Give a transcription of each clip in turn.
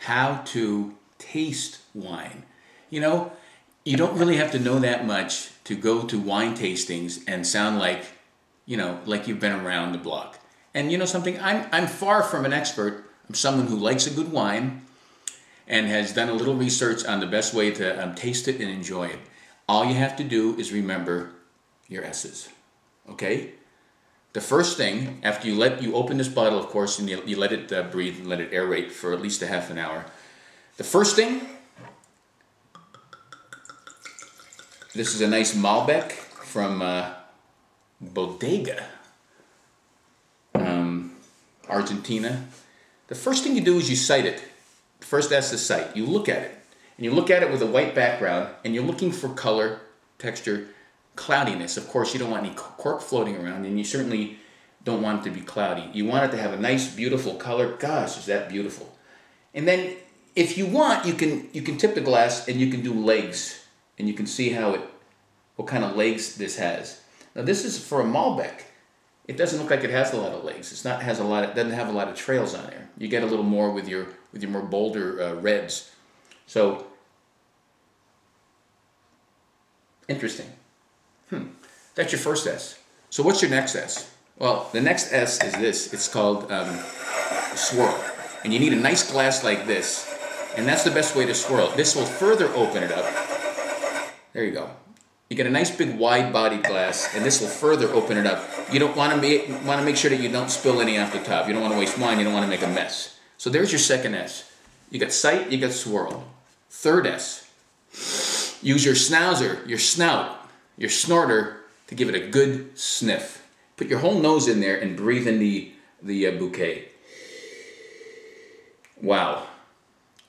how to taste wine. You know, you don't really have to know that much to go to wine tastings and sound like, you know, like you've been around the block. And you know something, I'm far from an expert. I'm someone who likes a good wine and has done a little research on the best way to taste it and enjoy it. All you have to do is remember your S's, okay? The first thing, after you open this bottle, of course, and you let it breathe and let it aerate for at least a half an hour. The first thing, this is a nice Malbec from Bodega, Argentina. The first thing you do is you sight it. First, that's the sight. You look at it. And you look at it with a white background, and you're looking for color, texture, cloudiness. Of course, you don't want any cork floating around, and you certainly don't want it to be cloudy. You want it to have a nice, beautiful color. Gosh, is that beautiful. And then, if you want, you can tip the glass, and you can do legs. And you can see what kind of legs this has. Now, this is for a Malbec. It doesn't look like it has a lot of legs. It doesn't have a lot of trails on there. You get a little more with your more bolder reds. So interesting. That's your first S. So what's your next S? Well, the next S is this. It's called Swirl. And you need a nice glass like this. And that's the best way to swirl. This will further open it up. There you go. You get a nice big wide-bodied glass, and this will further open it up. You don't want to make sure that you don't spill any off the top. You don't want to waste wine. You don't want to make a mess. So there's your second S. You got sight. You got swirl. Third S. Use your schnauzer, your snout, your snorter to give it a good sniff. Put your whole nose in there and breathe in the bouquet. Wow.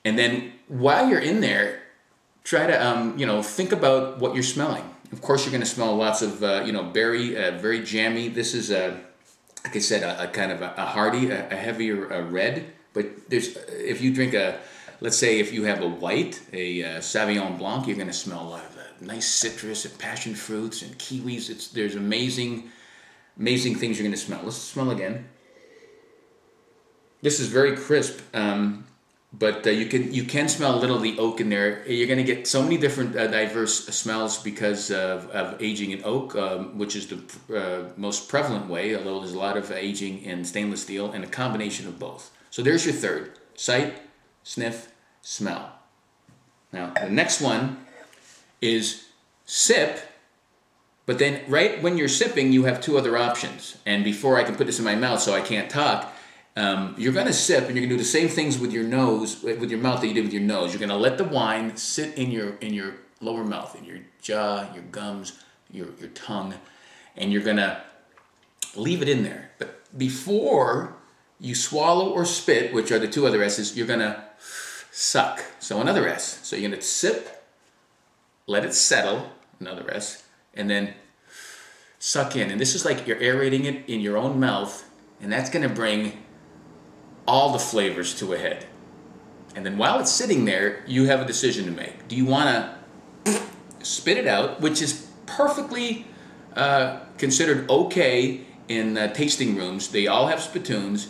And then while you're in there, try to think about what you're smelling. Of course, you're going to smell lots of berry, very jammy. This is like I said, a kind of a hearty, a heavier red. But if you drink let's say if you have a white, a Sauvignon Blanc, you're going to smell a lot of nice citrus and passion fruits and kiwis. There's amazing things you're going to smell. Let's smell again. This is very crisp. But you can smell a little of the oak in there. You're going to get so many different diverse smells because of aging in oak, which is the most prevalent way, although there's a lot of aging in stainless steel, and a combination of both. So there's your third. Sight, sniff, smell. Now, the next one is sip, but then right when you're sipping, you have two other options. And before I can put this in my mouth so I can't talk, you're going to sip, and you're going to do the same things with your nose, with your mouth that you did with your nose. You're going to let the wine sit in your lower mouth, in your jaw, your gums, your tongue, and you're going to leave it in there. But before you swallow or spit, which are the two other S's, you're going to suck. So another S. So you're going to sip, let it settle, another S, and then suck in. And this is like you're aerating it in your own mouth, and that's going to bring all the flavors to a head. And then while it's sitting there, you have a decision to make. Do you want to spit it out, which is perfectly considered okay in tasting rooms. They all have spittoons,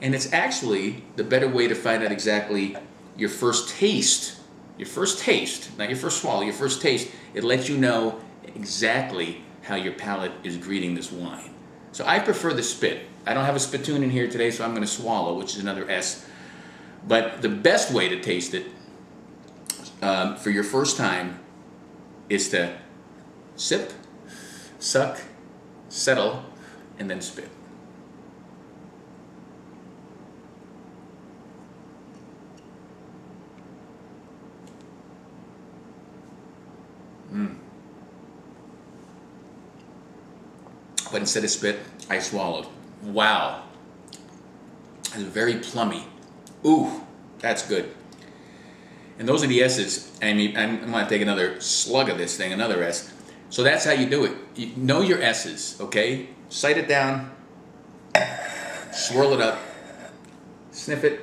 and it's actually the better way to find out exactly your first taste. Your first taste, not your first swallow, your first taste. It lets you know exactly how your palate is greeting this wine. So I prefer the spit. I don't have a spittoon in here today, so I'm going to swallow, which is another S. But the best way to taste it for your first time is to sip, suck, settle, and then spit. But instead of spit, I swallowed. Wow. It's very plummy. Ooh, that's good. And those are the S's. I mean, I'm going to take another slug of this thing, another S. So that's how you do it. You know your S's, okay? Sight it down, swirl it up, sniff it,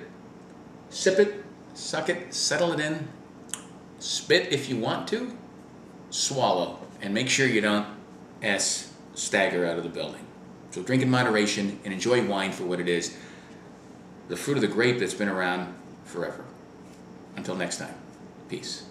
sip it, suck it, settle it in, spit if you want to, swallow, and make sure you don't stagger out of the building. So drink in moderation and enjoy wine for what it is, the fruit of the grape that's been around forever. Until next time, peace.